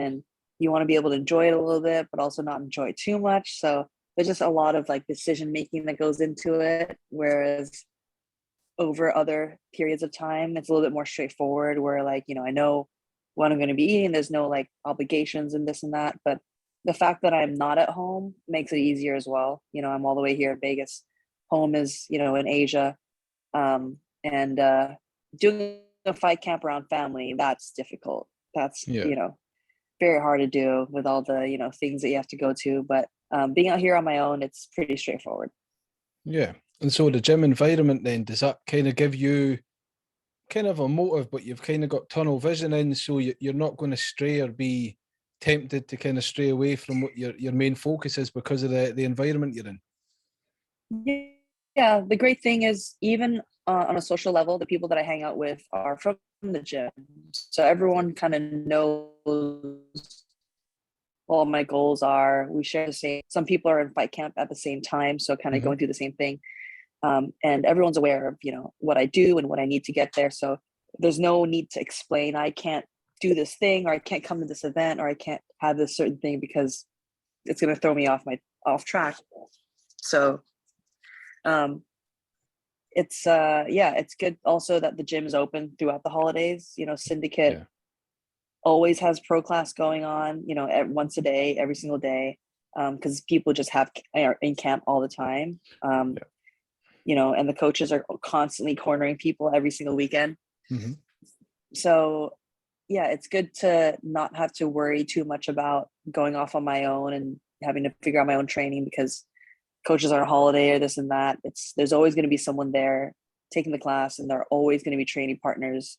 and you want to be able to enjoy it a little bit, but also not enjoy too much. So there's just a lot of like decision making that goes into it. Whereas over other periods of time, it's a little bit more straightforward where like, I know what I'm going to be eating. There's no like obligations and this and that. But the fact that I'm not at home makes it easier as well. I'm all the way here in Vegas. Home is, in Asia. And doing a fight camp around family, that's difficult. That's, Yeah. Very hard to do with all the, things that you have to go to. But being out here on my own, it's pretty straightforward. Yeah. And so the gym environment then, does that kind of give you kind of a motive, but you've kind of got tunnel vision in, so you're not going to stray or be tempted to kind of stray away from what your main focus is because of the environment you're in? Yeah, the great thing is even on a social level, the people that I hang out with are from the gym. So everyone kind of knows what my goals are. We share the same, some people are in fight camp at the same time, so kind of going through the same thing. And everyone's aware of, what I do and what I need to get there. So there's no need to explain, I can't do this thing, or I can't come to this event, or I can't have this certain thing because it's going to throw me off track. So it's good also that the gym is open throughout the holidays. Syndicate always has pro class going on, once a day, every single day, because people just are in camp all the time. And the coaches are constantly cornering people every single weekend. So yeah, it's good to not have to worry too much about going off on my own and having to figure out my own training because coaches are on holiday or this and that. There's always going to be someone there taking the class, and there are always going to be training partners,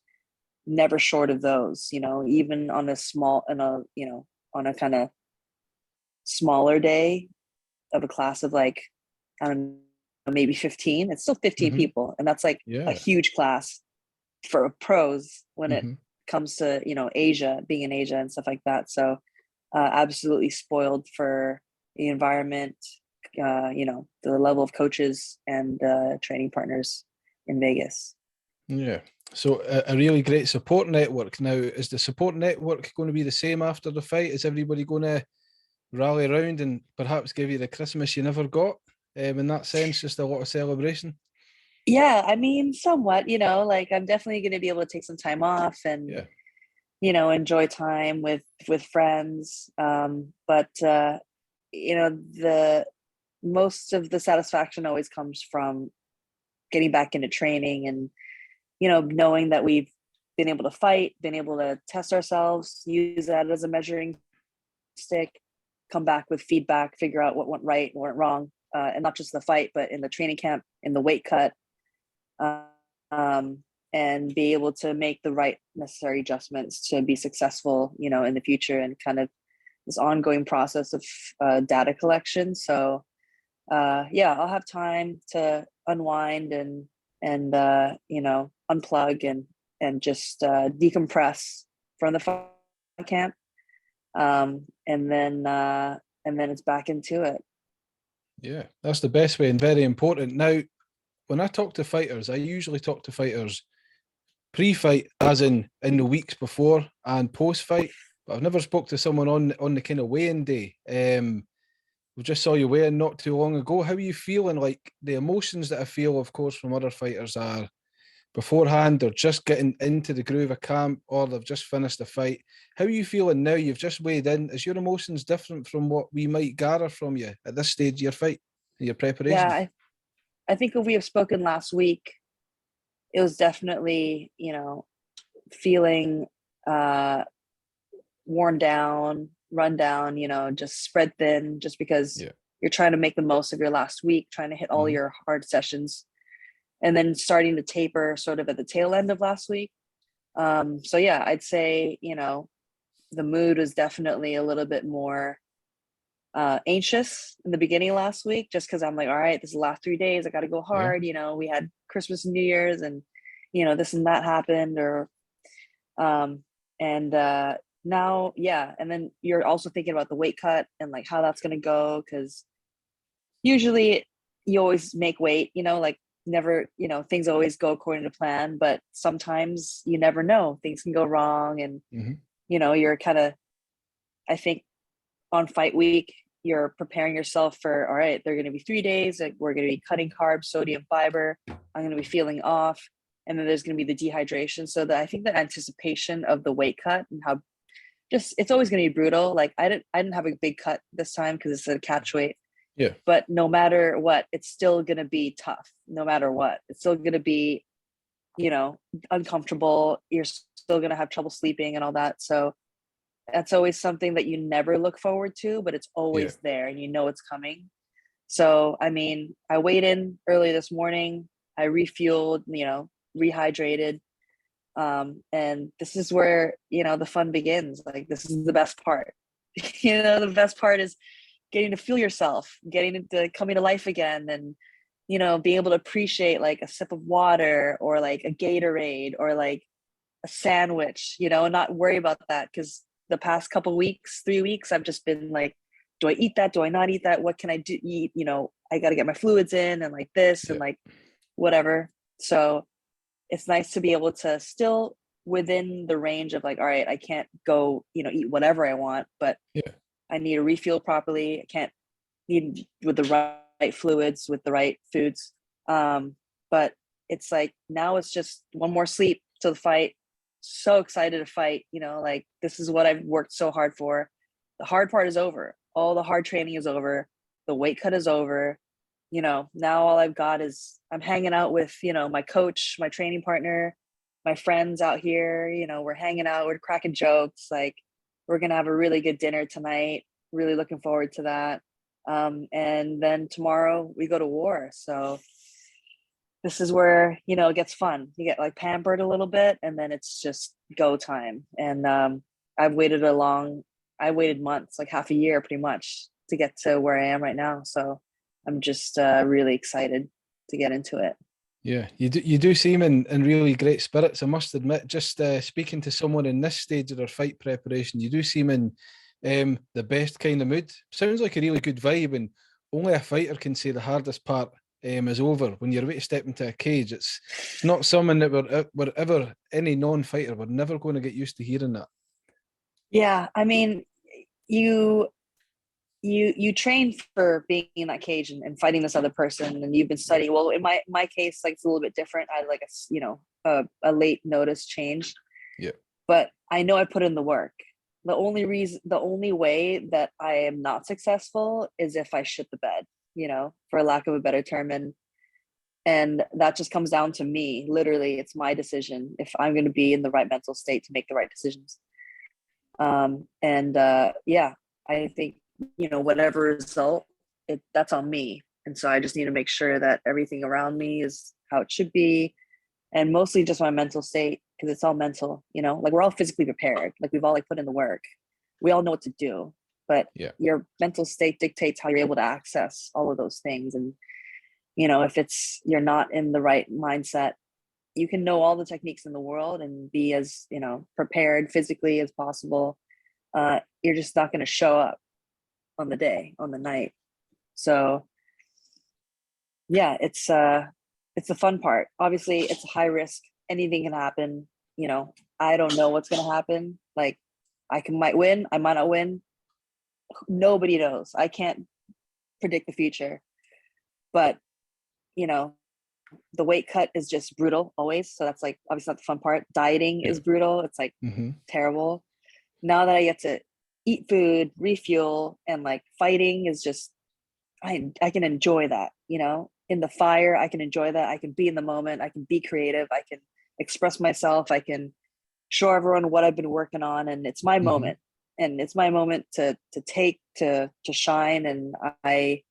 never short of those, even on a kind of smaller day of a class of like, I don't know, maybe 15, it's still 15 people. And that's like a huge class for pros when it comes to, Asia, being in Asia and stuff like that. So absolutely spoiled for the environment, the level of coaches and training partners in Vegas. Yeah. So a really great support network. Now, is the support network going to be the same after the fight? Is everybody going to rally around and perhaps give you the Christmas you never got? In that sense, just a lot of celebration? Yeah, I mean, somewhat, like I'm definitely going to be able to take some time off and, enjoy time with friends. But the most of the satisfaction always comes from getting back into training and, knowing that we've been able to fight, been able to test ourselves, use that as a measuring stick, come back with feedback, figure out what went right, what went wrong, and not just the fight, but in the training camp, in the weight cut, and be able to make the right necessary adjustments to be successful, in the future, and kind of this ongoing process of data collection. So I'll have time to unwind and unplug and just decompress from the fight camp, and then it's back into it. Yeah, that's the best way and very important. Now, when I talk to fighters, I usually talk to fighters pre-fight, as in the weeks before and post-fight. But I've never spoke to someone on the kind of weigh-in day. We just saw you weigh-in not too long ago. How are you feeling? Like the emotions that I feel, of course, from other fighters are beforehand, they're just getting into the groove of camp, or they've just finished the fight. How are you feeling now? You've just weighed in. Is your emotions different from what we might gather from you at this stage of your fight, your preparation? Yeah, I think if we have spoken last week, it was definitely, feeling worn down, run down, just spread thin, just because you're trying to make the most of your last week, trying to hit all your hard sessions, and then starting to taper sort of at the tail end of last week. So yeah, I'd say, the mood was definitely a little bit more anxious in the beginning of last week, just because I'm like, all right, this is the last 3 days, I got to go hard. We had Christmas and New Year's, and this and that happened, or now, and then you're also thinking about the weight cut and like how that's going to go, because usually you always make weight, like never, things always go according to plan, but sometimes you never know, things can go wrong, and you're kind of I think on fight week, you're preparing yourself for, all right, they're going to be 3 days. Like we're going to be cutting carbs, sodium, fiber. I'm going to be feeling off. And then there's going to be the dehydration. So that I think the anticipation of the weight cut and how just, it's always going to be brutal. Like I didn't have a big cut this time because it's a catch weight. Yeah. But no matter what, it's still going to be tough. No matter what, it's still going to be, uncomfortable. You're still going to have trouble sleeping and all that. So that's always something that you never look forward to, but it's always there and it's coming. So, I mean, I weighed in early this morning, I refueled, rehydrated. And this is where, the fun begins. Like, this is the best part. The best part is getting to feel yourself, getting into coming to life again, and, being able to appreciate like a sip of water or like a Gatorade or like a sandwich, and not worry about that. Because the past couple weeks, 3 weeks, I've just been like, do I eat that? Do I not eat that? What can I do? Eat, I got to get my fluids in and like this and like whatever. So it's nice to be able to still within the range of like, all right, I can't go, eat whatever I want, but I need to refuel properly. I can't need with the right fluids, with the right foods. But it's like, now it's just one more sleep to the fight. So excited to fight, like this is what I've worked so hard for. The hard part is over. All the hard training is over. The weight cut is over. Now all I've got is I'm hanging out with, my coach, my training partner, my friends out here, we're hanging out, we're cracking jokes. Like we're going to have a really good dinner tonight. Really looking forward to that. And then tomorrow we go to war. So this is where, it gets fun. You get like pampered a little bit and then it's just go time. And I waited months, like half a year pretty much to get to where I am right now. So I'm just really excited to get into it. Yeah, you do seem in really great spirits. I must admit, just speaking to someone in this stage of their fight preparation, you do seem in the best kind of mood. Sounds like a really good vibe, and only a fighter can say the hardest part is over. When you're about to step into a cage, it's not something that we're ever, any non-fighter, we're never going to get used to hearing that. Yeah, I mean, you train for being in that cage and fighting this other person, and you've been studying. Well, in my case, like it's a little bit different. I had like a late notice change. Yeah. But I know I put in the work. The only way that I am not successful is if I shit the bed, for lack of a better term. And that just comes down to me. Literally, it's my decision if I'm going to be in the right mental state to make the right decisions. I think, whatever result, that's on me. And so I just need to make sure that everything around me is how it should be. And mostly just my mental state, because it's all mental, like we're all physically prepared. Like we've all like put in the work. We all know what to do, but your mental state dictates how you're able to access all of those things. And, if you're not in the right mindset, you can know all the techniques in the world and be as, prepared physically as possible. You're just not going to show up on the night. So yeah, it's the fun part. Obviously it's high risk. Anything can happen. I don't know what's going to happen. Like might win. I might not win. Nobody knows. I can't predict the future, but the weight cut is just brutal always. So that's like, obviously not the fun part. Dieting is brutal. It's like terrible. Now that I get to eat food, refuel, and like fighting is just, I can enjoy that, in the fire, I can enjoy that. I can be in the moment. I can be creative. I can express myself. I can show everyone what I've been working on, and it's my moment, and it's my moment to shine. And I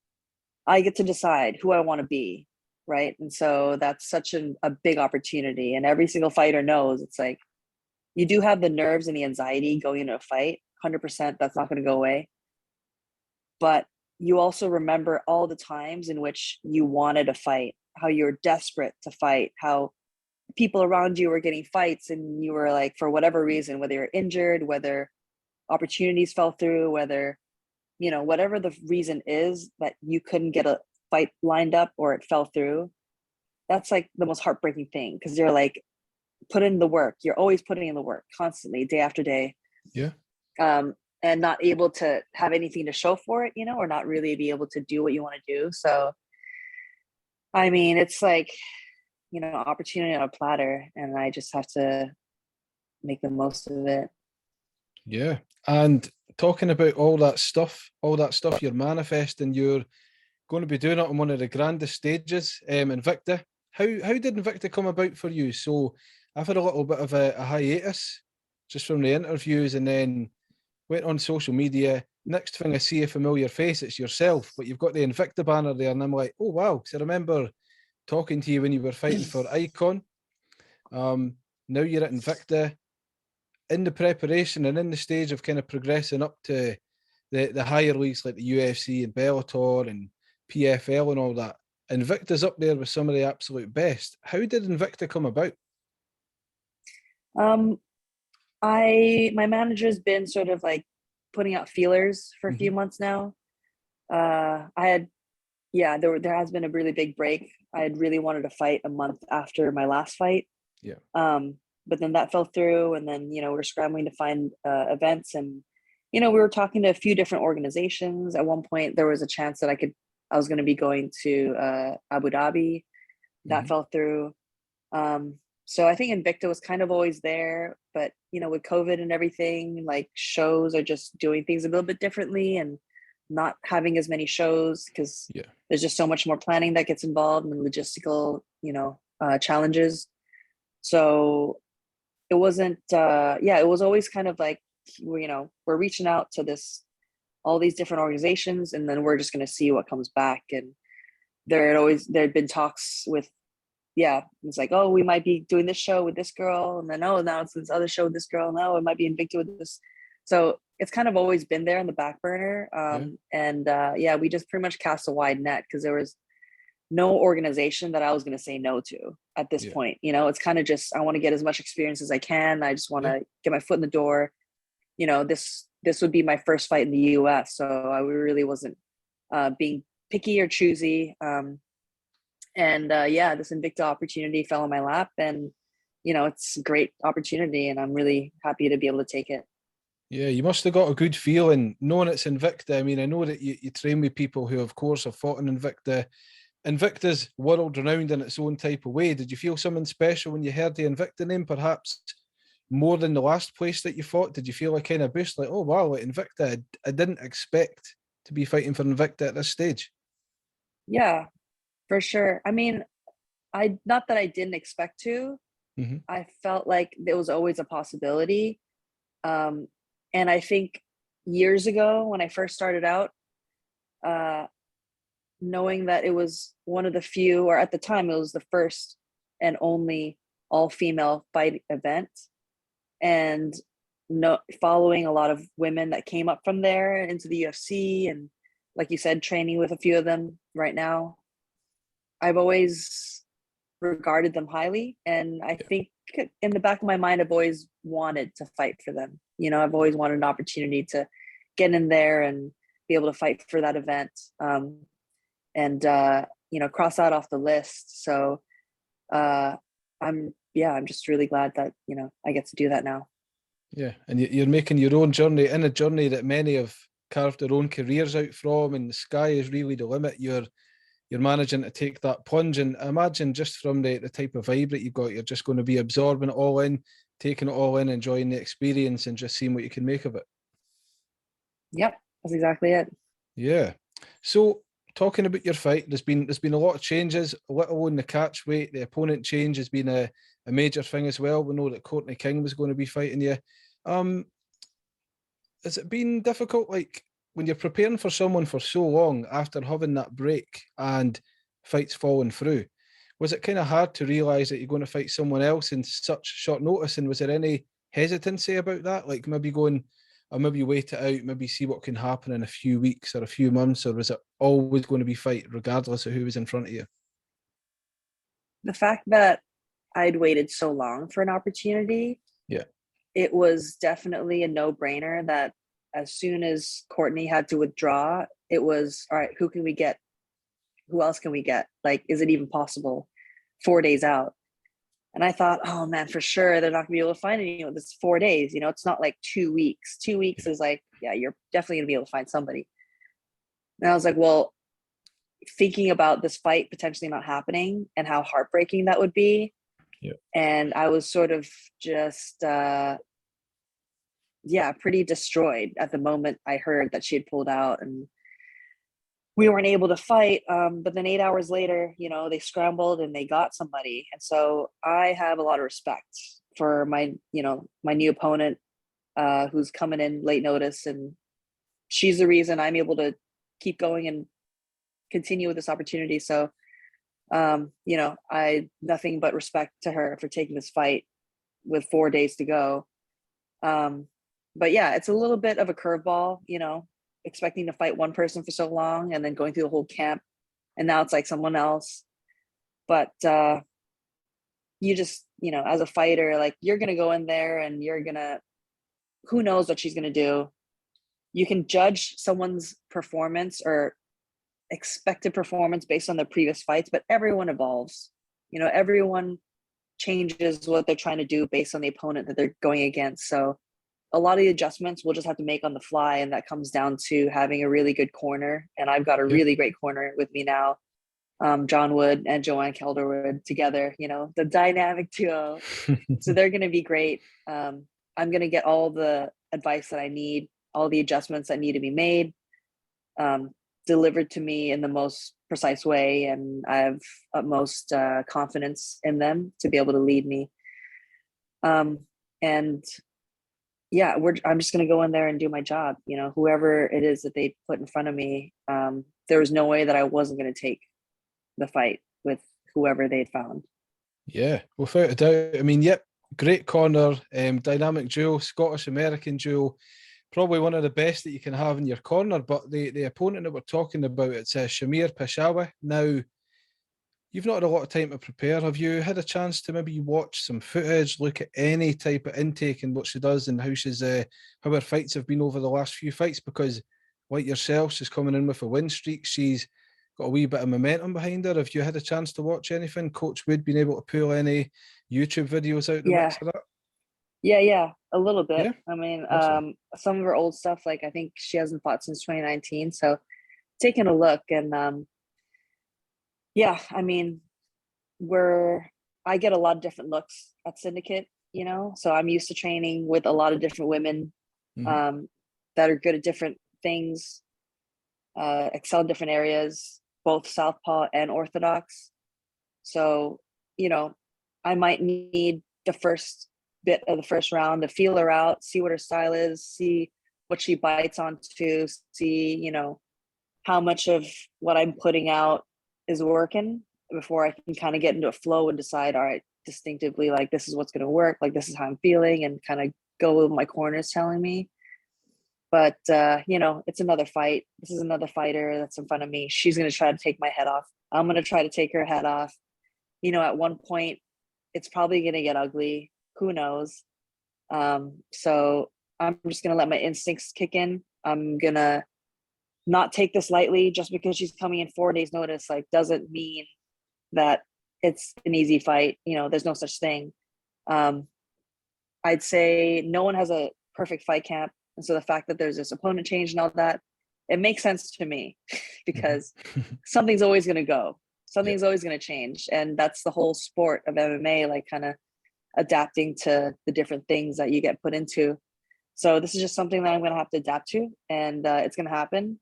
get to decide who I want to be. Right. And so that's such a big opportunity. And every single fighter knows it's like, you do have the nerves and the anxiety going into a fight, 100%. That's not going to go away. But you also remember all the times in which you wanted to fight, how you're desperate to fight, how people around you were getting fights and you were like, for whatever reason, whether you're injured, whether opportunities fell through, whether, whatever the reason is that you couldn't get a fight lined up or it fell through. That's like the most heartbreaking thing, because you're like, put in the work. You're always putting in the work constantly, day after day. Yeah. and not able to have anything to show for it, or not really be able to do what you want to do. So, I mean, it's like, opportunity on a platter, and I just have to make the most of it. Yeah. And talking about all that stuff you're manifesting, you're going to be doing it on one of the grandest stages, Invicta. How did Invicta come about for you? So I've had a little bit of a hiatus just from the interviews, and then went on social media. Next thing I see a familiar face, it's yourself, but you've got the Invicta banner there, and I'm like, oh wow, because I remember talking to you when you were fighting for Icon. Now you're at Invicta, in the preparation and in the stage of kind of progressing up to the higher leagues like the UFC and Bellator and PFL and all that. Invicta's up there with some of the absolute best. How did Invicta come about? My manager's been sort of like putting out feelers for a few Mhm. months now. There has been a really big break. I had really wanted to fight a month after my last fight. Yeah. But then that fell through, and then we were scrambling to find events, and we were talking to a few different organizations. At one point, there was a chance that I was going to be going to Abu Dhabi. That fell through. So I think Invicta was kind of always there, but with COVID and everything, like shows are just doing things a little bit differently, and not having as many shows because Yeah. there's just so much more planning that gets involved and logistical, challenges. So it wasn't, it was always kind of like, we're reaching out to all these different organizations, and then we're just going to see what comes back. And there'd been talks with, it's like, oh, we might be doing this show with this girl, and then now it's this other show with this girl. Now it might be Invicta with this. So it's kind of always been there in the back burner. We just pretty much cast a wide net because there was no organization that I was going to say no to at this point. It's kind of just, I want to get as much experience as I can. I just want to get my foot in the door. This would be my first fight in the US. So I really wasn't being picky or choosy. This Invicta opportunity fell in my lap, and it's a great opportunity, and I'm really happy to be able to take it. Yeah, you must have got a good feeling knowing it's Invicta. I mean, I know that you train with people who, of course, have fought in Invicta. Invicta's world renowned in its own type of way. Did you feel something special when you heard the Invicta name, perhaps more than the last place that you fought? Did you feel a kind of boost, like, oh wow, like Invicta? I didn't expect to be fighting for Invicta at this stage. Yeah, for sure. I mean, not that I didn't expect to. I felt like there was always a possibility. And I think years ago when I first started out, knowing that it was one of the few, or at the time it was the first and only all-female fight event, and following a lot of women that came up from there into the UFC, and like you said, training with a few of them right now, I've always regarded them highly. And I think in the back of my mind, I've always wanted to fight for them. I've always wanted an opportunity to get in there and be able to fight for that event. Cross that off the list. So I'm just really glad that, I get to do that now. Yeah. And you're making your own journey, in a journey that many have carved their own careers out from, and the sky is really the limit. You're managing to take that plunge, and I imagine just from the type of vibe that you've got, you're just going to be absorbing it all in, taking it all in, enjoying the experience, and just seeing what you can make of it. Yep, that's exactly it. Yeah. So talking about your fight, there's been a lot of changes, a little on the catch weight. The opponent change has been a major thing as well. We know that Courtney King was going to be fighting you. Has it been difficult, like when you're preparing for someone for so long after having that break and fights falling through? Was it kind of hard to realise that you're going to fight someone else in such short notice? And was there any hesitancy about that? Like maybe going, or maybe wait it out, maybe see what can happen in a few weeks or a few months, or was it always going to be fight regardless of who was in front of you? The fact that I'd waited so long for an opportunity, it was definitely a no-brainer that as soon as Courtney had to withdraw, it was, all right, who can we get? Who else can we get? Like, is it even possible 4 days out? And I thought, oh man, for sure they're not gonna be able to find anyone. This is 4 days, it's not like 2 weeks. 2 weeks is like, yeah, you're definitely gonna be able to find somebody. And I was like, well, thinking about this fight potentially not happening and how heartbreaking that would be. Yeah. And I was sort of just pretty destroyed at the moment I heard that she had pulled out and we weren't able to fight. But then 8 hours later, they scrambled and they got somebody. And so I have a lot of respect for my new opponent, who's coming in late notice. And she's the reason I'm able to keep going and continue with this opportunity. So, I nothing but respect to her for taking this fight with 4 days to go. But yeah, it's a little bit of a curveball, expecting to fight one person for so long and then going through the whole camp. And now it's like someone else. But you just, as a fighter, like you're going to go in there and who knows what she's going to do. You can judge someone's performance or expected performance based on their previous fights, but everyone evolves. Everyone changes what they're trying to do based on the opponent that they're going against. So a lot of the adjustments we'll just have to make on the fly, and that comes down to having a really good corner. And I've got a really great corner with me now. John Wood and Joanne Calderwood together, the dynamic duo. So they're going to be great. I'm going to get all the advice that I need, all the adjustments that need to be made, delivered to me in the most precise way. And I have utmost confidence in them to be able to lead me. And yeah, I'm just going to go in there and do my job. Whoever it is that they put in front of me, there was no way that I wasn't going to take the fight with whoever they'd found. Yeah, without a doubt. I mean, yep, great corner, dynamic duo, Scottish-American duo, probably one of the best that you can have in your corner. But the opponent that we're talking about, it's Shamir Pascuale. Now, you've not had a lot of time to prepare. Have you had a chance to maybe watch some footage, look at any type of intake and what she does and how how her fights have been over the last few fights? Because like yourself, she's coming in with a win streak. She's got a wee bit of momentum behind her. Have you had a chance to watch anything? Coach Wood been able to pull any YouTube videos out the mix of that? Yeah, a little bit. Yeah. I mean, Awesome. some of her old stuff, like I think she hasn't fought since 2019. So taking a look and I mean, I get a lot of different looks at Syndicate, so I'm used to training with a lot of different women that are good at different things, excel in different areas, both Southpaw and Orthodox. So, I might need the first bit of the first round to feel her out, see what her style is, see what she bites onto, see, how much of what I'm putting out is working before I can kind of get into a flow and decide, all right, distinctively, like this is what's going to work, like this is how I'm feeling, and kind of go with what my corner is telling me. But it's another fight. This is another fighter that's in front of me. She's going to try to take my head off. I'm going to try to take her head off. At one point, it's probably going to get ugly. Who knows? So I'm just going to let my instincts kick in. I'm going to not take this lightly. Just because she's coming in 4 days notice, like, doesn't mean that it's an easy fight. There's no such thing. I'd say no one has a perfect fight camp. And so the fact that there's this opponent change and all that, it makes sense to me because something's always going to go. Something's always going to change. And that's the whole sport of MMA, like kind of adapting to the different things that you get put into. So this is just something that I'm going to have to adapt to, and it's going to happen.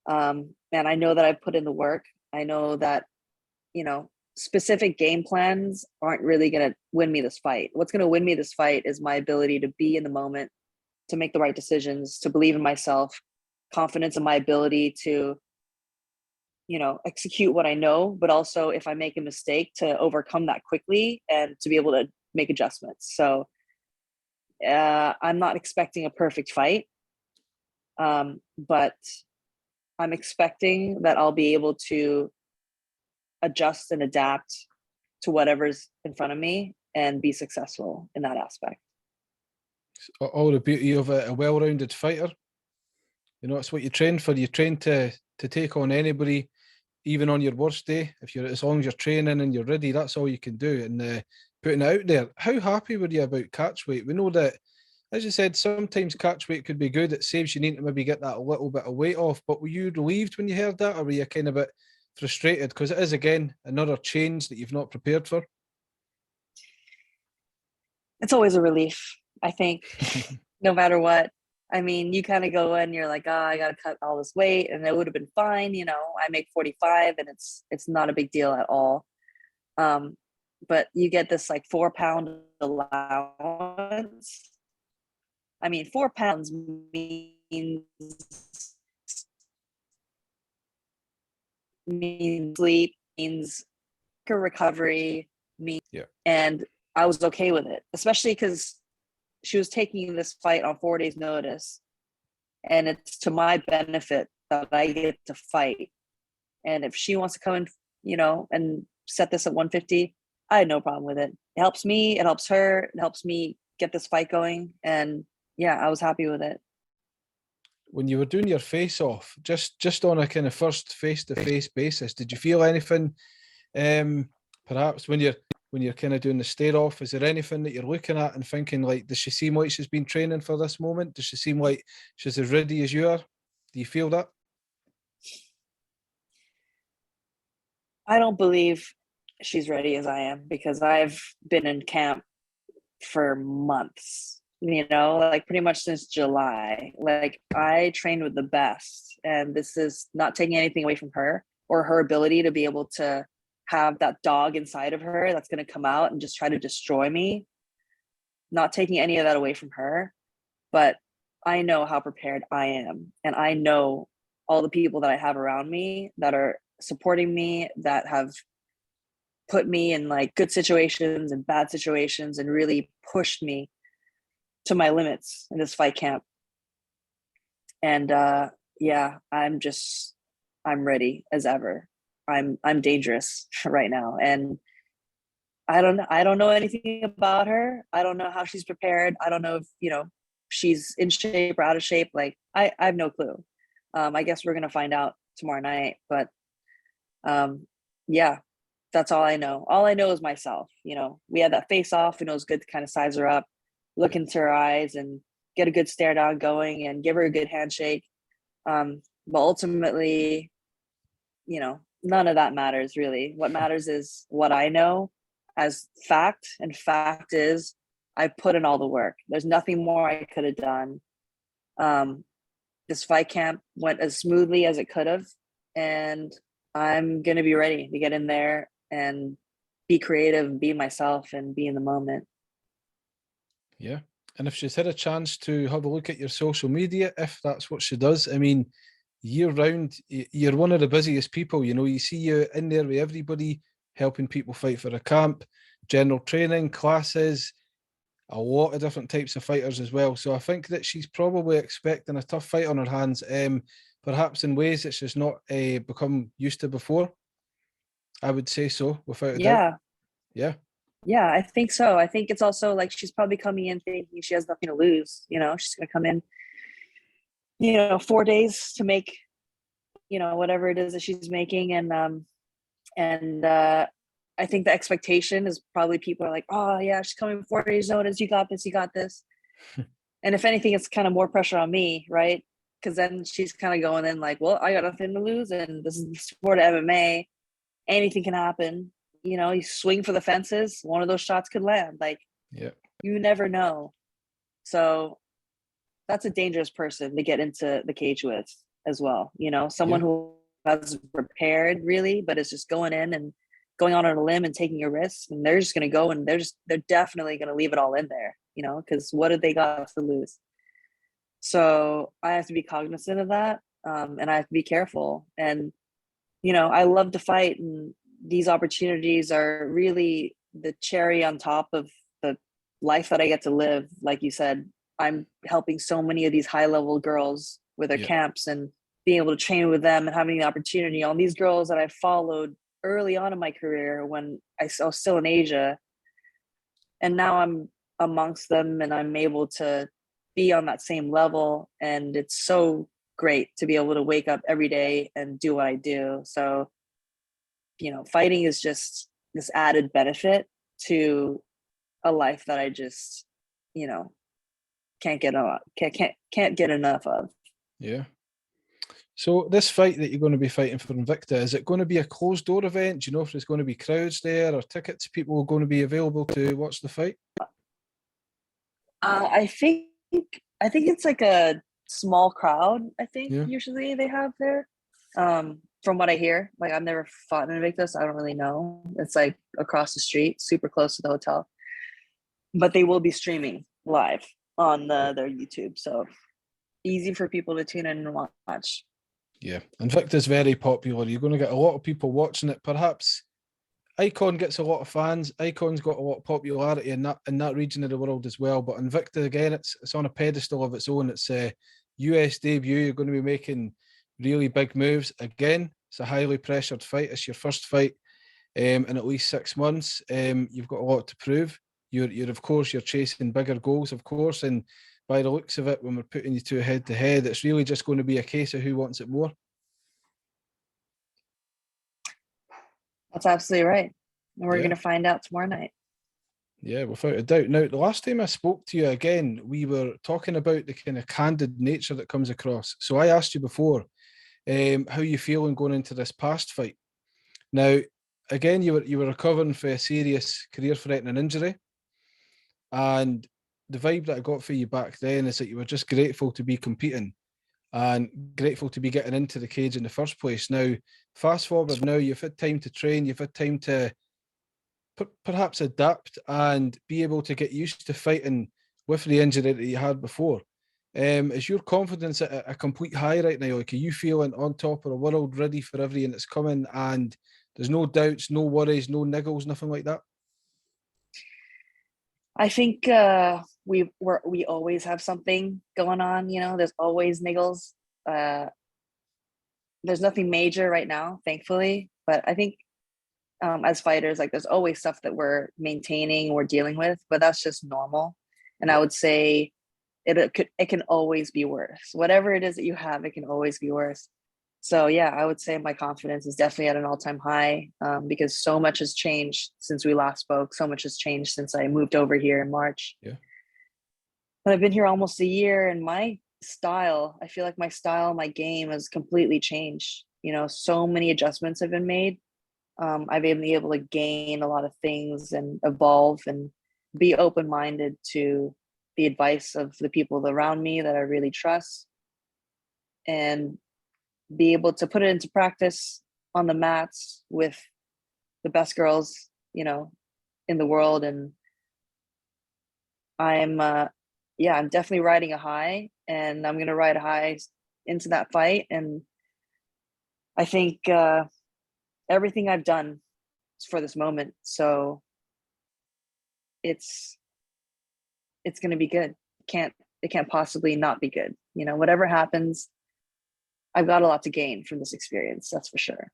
And I know that I've put in the work. I know that, specific game plans aren't really going to win me this fight. What's going to win me this fight is my ability to be in the moment, to make the right decisions, to believe in myself, confidence in my ability to, execute what I know, but also if I make a mistake, to overcome that quickly and to be able to make adjustments. So I'm not expecting a perfect fight, but I'm expecting that I'll be able to adjust and adapt to whatever's in front of me and be successful in that aspect. All the beauty of a well-rounded fighter. It's what you train for. You train to take on anybody, even on your worst day. As long as you're training and you're ready, that's all you can do. And putting it out there. How happy were you about catch weight? We know that, as you said, sometimes catch weight could be good. It saves you need to maybe get that a little bit of weight off. But were you relieved when you heard that, or were you kind of a bit frustrated? Because it is, again, another change that you've not prepared for. It's always a relief, I think, no matter what. I mean, you kind of go in, you're like, oh, I got to cut all this weight, and it would have been fine. You know, I make 45, and it's not a big deal at all. But you get this like 4 pound allowance. I mean, 4 pounds means sleep, means recovery, means, Yeah. and I was okay with it, especially because she was taking this fight on 4 days' notice, and it's to my benefit that I get to fight. And if she wants to come in, you know, and set this at 150, I had no problem with it. It helps me, it helps her, it helps me get this fight going. And yeah, I was happy with it. When you were doing your face off, just on a kind of first face-to-face basis, did you feel anything, perhaps when you're kind of doing the stare off, is there anything that you're looking at and thinking, like, does she seem like she's been training for this moment? Does she seem like she's as ready as you are? Do you feel that? I don't believe she's ready as I am, because I've been in camp for months, you know, like pretty much since July. Like, I trained with the best, and this is not taking anything away from her or her ability to be able to have that dog inside of her that's going to come out and just try to destroy me. Not taking any of that away from her, but I know how prepared I am, and I know all the people that I have around me that are supporting me, that have put me in like good situations and bad situations and really pushed me to my limits in this fight camp. And yeah, I'm ready as ever. I'm dangerous right now, and I don't know anything about her. I don't know how she's prepared. I don't know if, you know, she's in shape or out of shape. Like, I have no clue. I guess we're gonna find out tomorrow night. But yeah, that's all I know. All I know is myself. You know, we had that face off, and it was good to kind of size her up, look into her eyes, and get a good stare down going, and give her a good handshake. But ultimately, you know, none of that matters really. What matters is what I know as fact, and fact is I put in all the work. There's nothing more I could have done. This fight camp went as smoothly as it could have, and I'm gonna be ready to get in there and be creative, be myself, and be in the moment. Yeah. And if she's had a chance to have a look at your social media, if that's what she does, I mean, year round, you're one of the busiest people. You know, you see you in there with everybody, helping people fight for a camp, general training, classes, a lot of different types of fighters as well. So I think that she's probably expecting a tough fight on her hands, perhaps in ways that she's not become used to before. I would say so, without a doubt. Yeah. Yeah. Yeah, I think so. I think it's also like she's probably coming in thinking she has nothing to lose. You know, she's gonna come in, you know, 4 days to make, you know, whatever it is that she's making. And I think the expectation is probably people are like, oh yeah, she's coming 4 days notice, you got this, you got this. And if anything, it's kind of more pressure on me, right? Because then she's kind of going in like, well, I got nothing to lose, and this is the sport of MMA. Anything can happen. You know, you swing for the fences, one of those shots could land. Like, Yeah. you never know. So that's a dangerous person to get into the cage with as well. You know, someone who has prepared really, but is just going in and going on a limb and taking a risk, and they're just going to go, and they're definitely going to leave it all in there, you know, because what did they got to lose? So I have to be cognizant of that, and I have to be careful. And you know, I love to fight, and these opportunities are really the cherry on top of the life that I get to live. Like you said, I'm helping so many of these high level girls with their camps, and being able to train with them, and having the opportunity on these girls that I followed early on in my career when I was still in Asia. And now I'm amongst them, and I'm able to be on that same level. And it's so great to be able to wake up every day and do what I do. So, you know, fighting is just this added benefit to a life that I just, you know, can't get can't get enough of. Yeah. So this fight that you're going to be fighting for Invicta, is it going to be a closed door event? Do you know if there's going to be crowds there or tickets people are going to be available to watch the fight? I think it's like a small crowd. I think Yeah. usually they have there. From what I hear, like I've never fought in Invictus, I don't really know. It's like across the street, super close to the hotel. But they will be streaming live on their YouTube, so easy for people to tune in and watch. Yeah. Invicta's very popular. You're going to get a lot of people watching it. Perhaps Icon gets a lot of fans. Icon's got a lot of popularity in that region of the world as well. But Invicta, again, it's on a pedestal of its own. It's a US debut. You're going to be making really big moves. Again, it's a highly pressured fight. It's your first fight in at least 6 months. You've got a lot to prove. You're of course you're chasing bigger goals, of course, and by the looks of it, when we're putting you two head to head, it's really just going to be a case of who wants it more. That's absolutely right. And we're Yeah. going to find out tomorrow night. Yeah, without a doubt. Now, the last time I spoke to you again, we were talking about the kind of candid nature that comes across. So I asked you before, how you feeling going into this past fight. Now, again, you were recovering for a serious career-threatening injury, and the vibe that I got for you back then is that you were just grateful to be competing and grateful to be getting into the cage in the first place. Now, fast forward now, you've had time to train, you've had time to perhaps adapt and be able to get used to fighting with the injury that you had before. Is your confidence at a complete high right now? Like, are you feeling on top of the world, ready for everything that's coming, and there's no doubts, no worries, no niggles, nothing like that? I think we always have something going on. You know, there's always niggles. Uh, there's nothing major right now, thankfully. But I think as fighters, like there's always stuff that we're maintaining, we're dealing with, but that's just normal. And I Yeah. would say it can always be worse. Whatever it is that you have, it can always be worse. So yeah, I would say my confidence is definitely at an all-time high, because so much has changed since we last spoke. So much has changed since I moved over here in March. Yeah. But I've been here almost a year, and my style, I feel like my style, my game has completely changed. You know, so many adjustments have been made. I've been able to gain a lot of things and evolve and be open-minded to the advice of the people around me that I really trust, and be able to put it into practice on the mats with the best girls, you know, in the world. And I'm, yeah, I'm definitely riding a high, and I'm going to ride a high into that fight. And I think everything I've done is for this moment. So it's going to be good. It can't possibly not be good. You know, whatever happens, I've got a lot to gain from this experience. That's for sure.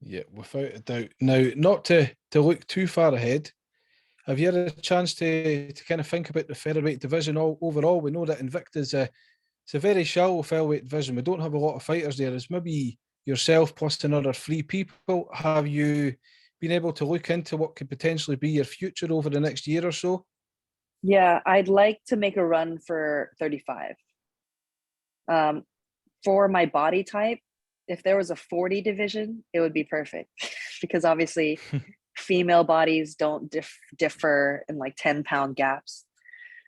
Yeah, without a doubt. Now, not to look too far ahead, have you had a chance to kind of think about the featherweight division overall? We know that Invicta's it's a very shallow featherweight division. We don't have a lot of fighters there. It's maybe yourself plus another 3 people. Have you been able to look into what could potentially be your future over the next year or so? Yeah, I'd like to make a run for 35. Um, for my body type, if there was a 40 division, it would be perfect because obviously female bodies don't differ in like 10-pound gaps.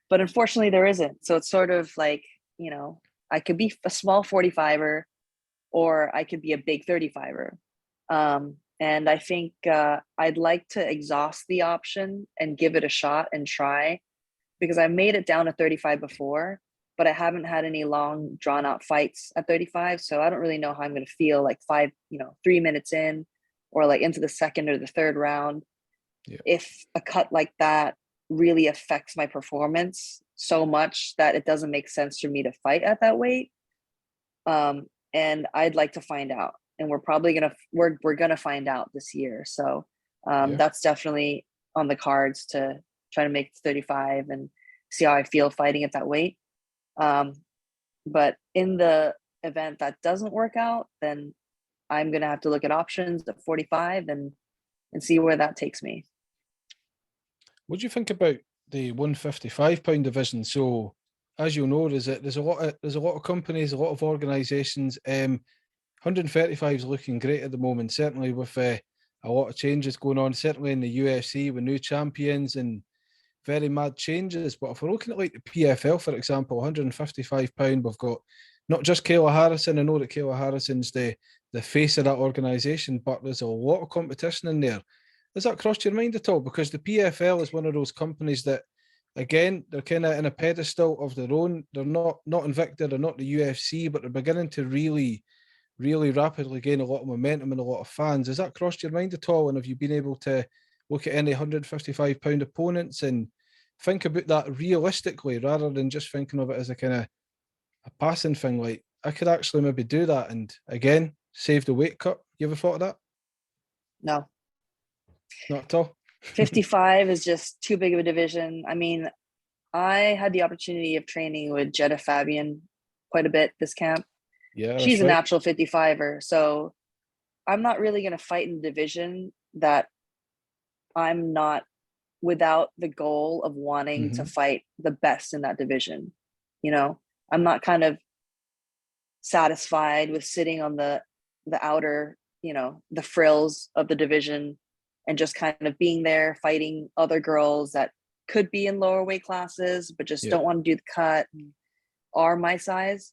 But unfortunately, there isn't. So it's sort of like, you know, I could be a small 45er or I could be a big 35er. And I think I'd like to exhaust the option and give it a shot and try, because I made it down to 35 before, but I haven't had any long drawn out fights at 35. So I don't really know how I'm going to feel like 3 minutes in, or like into the second or the third round. Yeah. If a cut like that really affects my performance so much that it doesn't make sense for me to fight at that weight. And I'd like to find out. And we're gonna find out this year. So Yeah. that's definitely on the cards, to try to make it to 35 and see how I feel fighting at that weight. But in the event that doesn't work out, then I'm gonna have to look at options at 45 and see where that takes me. What do you think about the 155-pound division. So as you'll know, there's a lot of companies, a lot of organisations. 135 is looking great at the moment, certainly with a lot of changes going on, certainly in the UFC with new champions and very mad changes. But if we're looking at like the PFL, for example, 155-pound, we've got not just Kayla Harrison. I know that Kayla Harrison's the face of that organisation, but there's a lot of competition in there. Has that crossed your mind at all? Because the PFL is one of those companies that, again, they're kind of in a pedestal of their own. They're not Invicta, they're not the UFC, but they're beginning to really rapidly gain a lot of momentum and a lot of fans. Has that crossed your mind at all? And have you been able to look at any 155-pound opponents and think about that realistically rather than just thinking of it as a kind of a passing thing? Like, I could actually maybe do that and, again, save the weight cut. You ever thought of that? No. Not at all? 55 is just too big of a division. I mean, I had the opportunity of training with Jetta Fabian quite a bit this camp. Yeah, she's a right. natural 55er. So I'm not really going to fight in the division that I'm not without the goal of wanting to fight the best in that division. You know, I'm not kind of satisfied with sitting on the outer, you know, the frills of the division and just kind of being there fighting other girls that could be in lower weight classes, but just don't want to do the cut, are my size.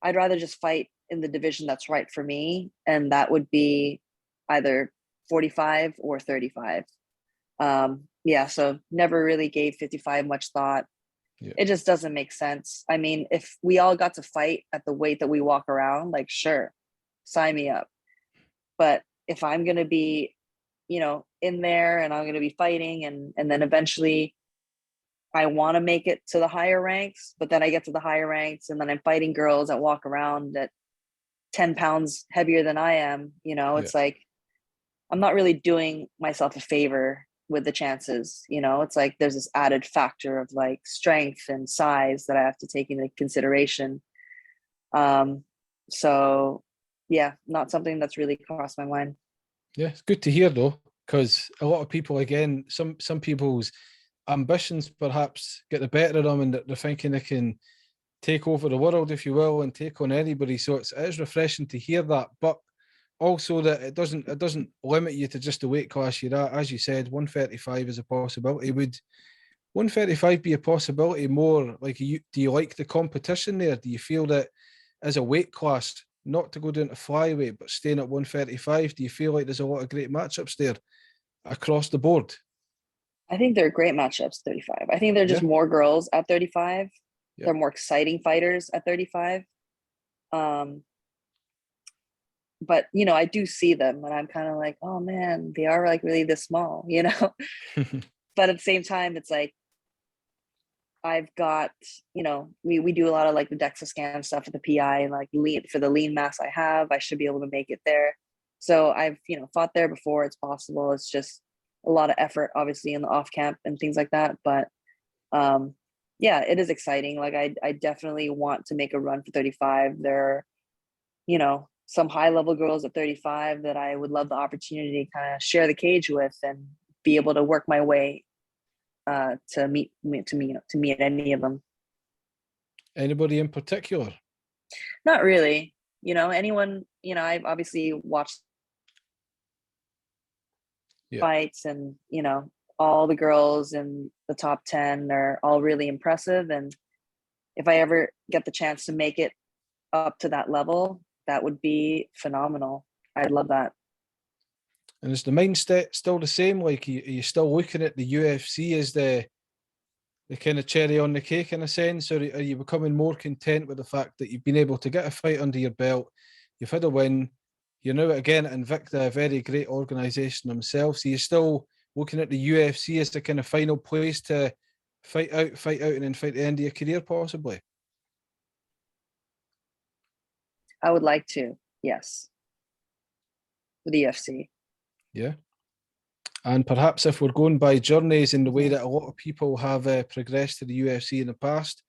I'd rather just fight in the division that's right for me. And that would be either 45 or 35. So never really gave 55 much thought. It just doesn't make sense. I mean, if we all got to fight at the weight that we walk around, like, sure, sign me up. But if I'm going to be, you know, in there and I'm going to be fighting and then eventually I want to make it to the higher ranks, but then I get to the higher ranks and then I'm fighting girls that walk around at 10 pounds heavier than I am, you know, it's like, I'm not really doing myself a favor with the chances, you know. It's like there's this added factor of like strength and size that I have to take into consideration. So yeah, not something that's really crossed my mind. Yeah, it's good to hear though, because a lot of people, again, some people's ambitions perhaps get the better of them and they're thinking they can take over the world, if you will, and take on anybody. So it is refreshing to hear that, but also that it doesn't limit you to just the weight class you're at. As you said, 135 is a possibility. Would 135 be a possibility more? Like, do you like the competition there? Do you feel that as a weight class, not to go down to flyweight, but staying at 135, do you feel like there's a lot of great matchups there across the board? I think they're great matchups, 35. I think they're just more girls at 35. They're more exciting fighters at 35. But, you know, I do see them and I'm kind of like, oh man, they are like really this small, you know? But at the same time, it's like, I've got, you know, we do a lot of like the DEXA scan stuff at the PI and like for the lean mass I have, I should be able to make it there. So I've, you know, fought there before. It's possible. It's just a lot of effort, obviously, in the off camp and things like that. But yeah, it is exciting. Like I definitely want to make a run for 35. There are, you know, some high level girls at 35 that I would love the opportunity to kind of share the cage with and be able to work my way to meet any of them. Anybody in particular? Not really. You know, anyone, you know, I've obviously watched fights and, you know, all the girls in the top 10 are all really impressive. And if I ever get the chance to make it up to that level, that would be phenomenal. I'd love that. And is the mindset still the same? Like, are you still looking at the UFC as the kind of cherry on the cake in a sense, or are you becoming more content with the fact that you've been able to get a fight under your belt, you've had a win, you're now again at Invicta, a very great organisation themselves, so you're still looking at the UFC as the kind of final place to fight out, and then fight the end of your career, possibly? I would like to, yes. For the UFC. Yeah. And perhaps if we're going by journeys in the way that a lot of people have progressed to the UFC in the past,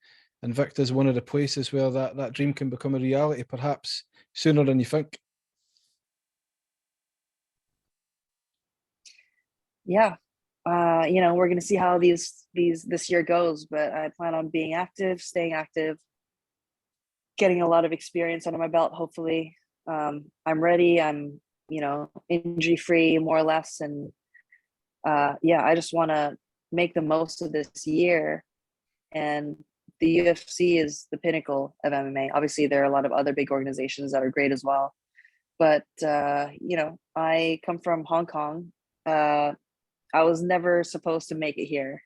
Invicta is one of the places where that dream can become a reality, perhaps sooner than you think. Yeah, we're going to see how this year goes, but I plan on being active, staying active, getting a lot of experience under my belt. Hopefully, I'm ready. I'm, injury free more or less. And I just want to make the most of this year. And the UFC is the pinnacle of MMA. Obviously, there are a lot of other big organizations that are great as well. But, I come from Hong Kong. I was never supposed to make it here.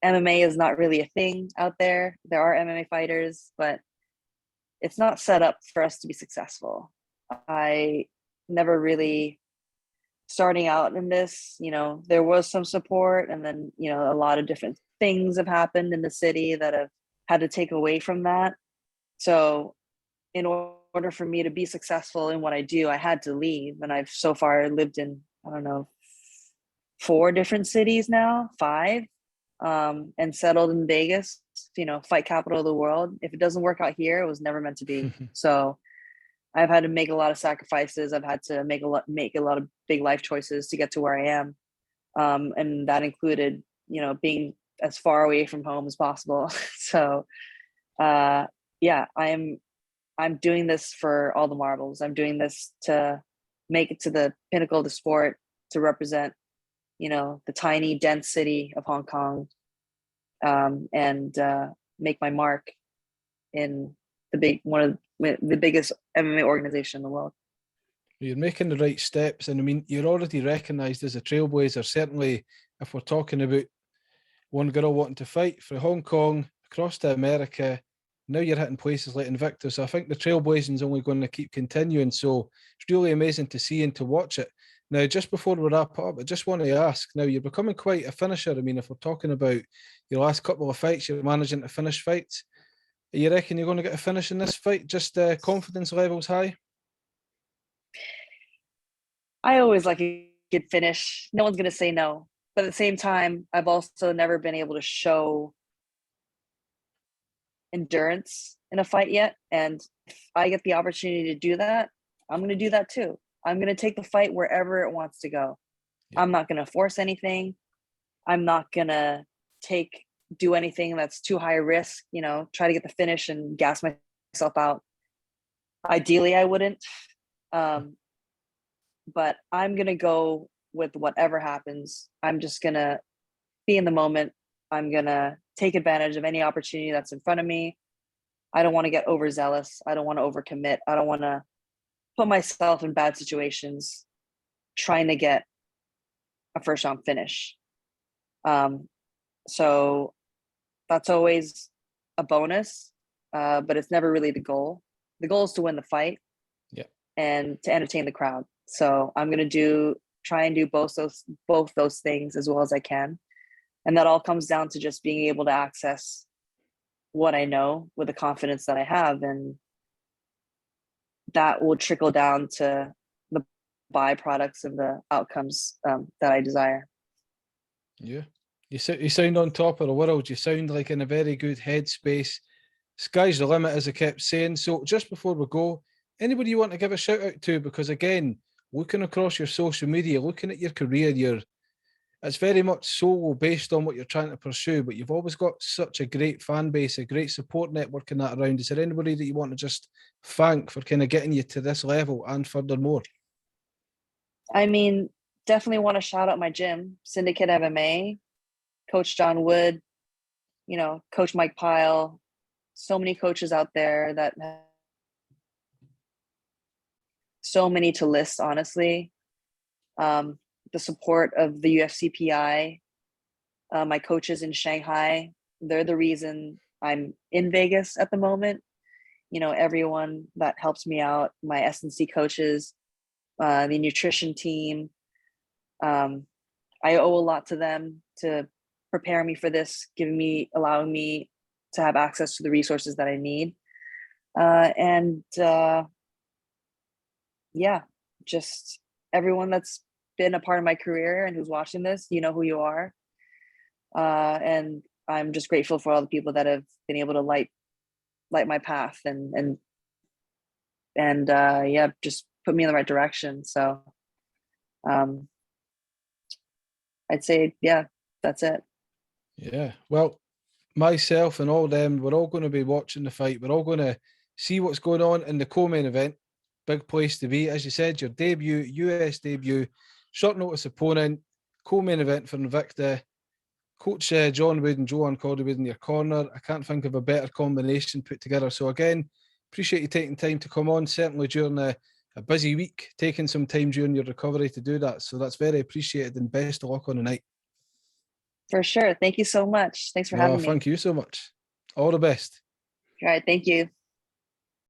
MMA is not really a thing out there. There are MMA fighters, but it's not set up for us to be successful. I never really starting out in this, there was some support, and then, a lot of different things have happened in the city that have had to take away from that. So in order for me to be successful in what I do, I had to leave. And I've so far lived in, I don't know, 4 different cities now, 5, and settled in Vegas, fight capital of the world. If it doesn't work out here, it was never meant to be. So I've had to make a lot of sacrifices. I've had to make a lot of big life choices to get to where I am. And that included, being as far away from home as possible. So, I'm doing this for all the marbles. I'm doing this to make it to the pinnacle of the sport, to represent, the tiny, dense city of Hong Kong, and make my mark in one of the biggest MMA organization in the world. You're making the right steps, and I mean, you're already recognised as a trailblazer. Certainly, if we're talking about one girl wanting to fight for Hong Kong, across to America, now you're hitting places like Invicta. So I think the trailblazing is only going to keep continuing. So it's really amazing to see and to watch it. Now, just before we wrap up, I just want to ask, now you're becoming quite a finisher. I mean, if we're talking about your last couple of fights, you're managing to finish fights. You reckon you're going to get a finish in this fight? Just confidence levels high? I always like a good finish. No one's going to say no. But at the same time, I've also never been able to show endurance in a fight yet. And if I get the opportunity to do that, I'm going to do that too. I'm going to take the fight wherever it wants to go. Yeah. I'm not going to force anything. I'm not going to do anything that's too high risk, try to get the finish and gas myself out. Ideally, I wouldn't. But I'm going to go with whatever happens. I'm just going to be in the moment. I'm going to take advantage of any opportunity that's in front of me. I don't want to get overzealous. I don't want to overcommit. I don't want to put myself in bad situations trying to get a first round finish. So that's always a bonus, but it's never really the goal. The goal is to win the fight, and to entertain the crowd. So I'm going to try and do both those things as well as I can. And that all comes down to just being able to access what I know with the confidence that I have. And that will trickle down to the byproducts and the outcomes that I desire. Yeah. You sound on top of the world. You sound like in a very good headspace. Sky's the limit, as I kept saying. So just before we go, anybody you want to give a shout out to? Because again, looking across your social media, looking at your career, it's very much solo based on what you're trying to pursue, but you've always got such a great fan base, a great support network in that around. Is there anybody that you want to just thank for kind of getting you to this level and furthermore? I mean, definitely want to shout out my gym, Syndicate MMA, Coach John Wood, Coach Mike Pyle, so many coaches out there that so many to list, honestly. The support of the UFCPI, my coaches in Shanghai, they're the reason I'm in Vegas at the moment. Everyone that helps me out, my S&C coaches, the nutrition team. I owe a lot to them to prepare me for this, allowing me to have access to the resources that I need. Just everyone that's been a part of my career and who's watching this, you know who you are. And I'm just grateful for all the people that have been able to light my path and just put me in the right direction. So I'd say, yeah, that's it. Yeah. Well, myself and all them, we're all going to be watching the fight. We're all going to see what's going on in the co-main event. Big place to be. As you said, your debut, US debut, short notice opponent, co-main event for Invicta. Coach John Wood and Joanne Calderwood in your corner. I can't think of a better combination put together. So again, appreciate you taking time to come on, certainly during a busy week, taking some time during your recovery to do that. So that's very appreciated, and best of luck on the night. For sure. Thank you so much. Thanks for having me. Thank you so much. All the best. All right. Thank you.